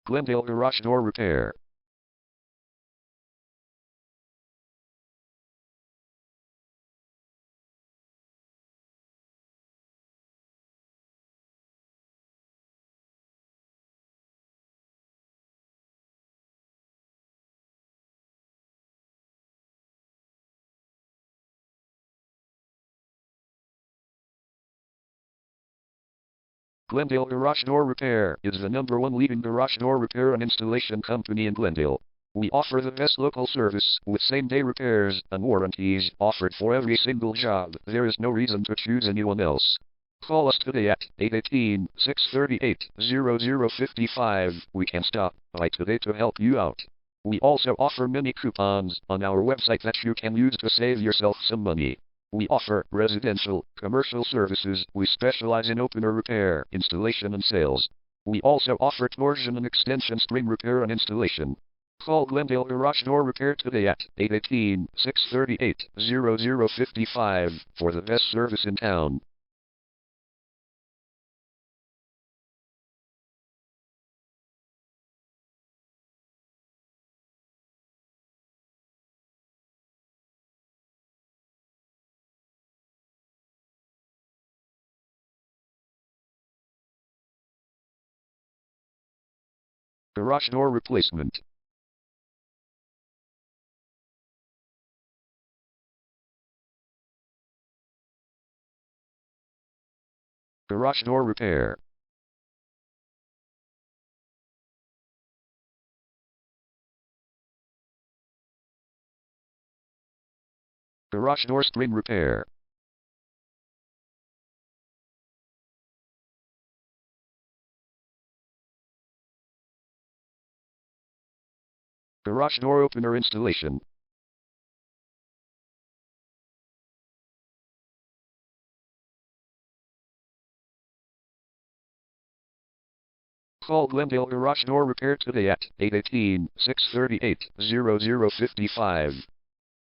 Glendale Garage Door Repair. Glendale Garage Door Repair is the #1 leading garage door repair and installation company in Glendale. We offer the best local service with same-day repairs and warranties offered for every single job. There is no reason to choose anyone else. Call us today at 818-638-0055. We can stop by today to help you out. We also offer many coupons on our website that you can use to save yourself some money. We offer residential, commercial services. We specialize in opener repair, installation and sales. We also offer torsion and extension string repair and installation. Call Glendale Garage Door Repair today at 818-638-0055 for the best service in town. Garage door replacement. Garage door repair. Garage door string repair. Garage door opener installation. Call Glendale Garage Door Repair today at 818-638-0055.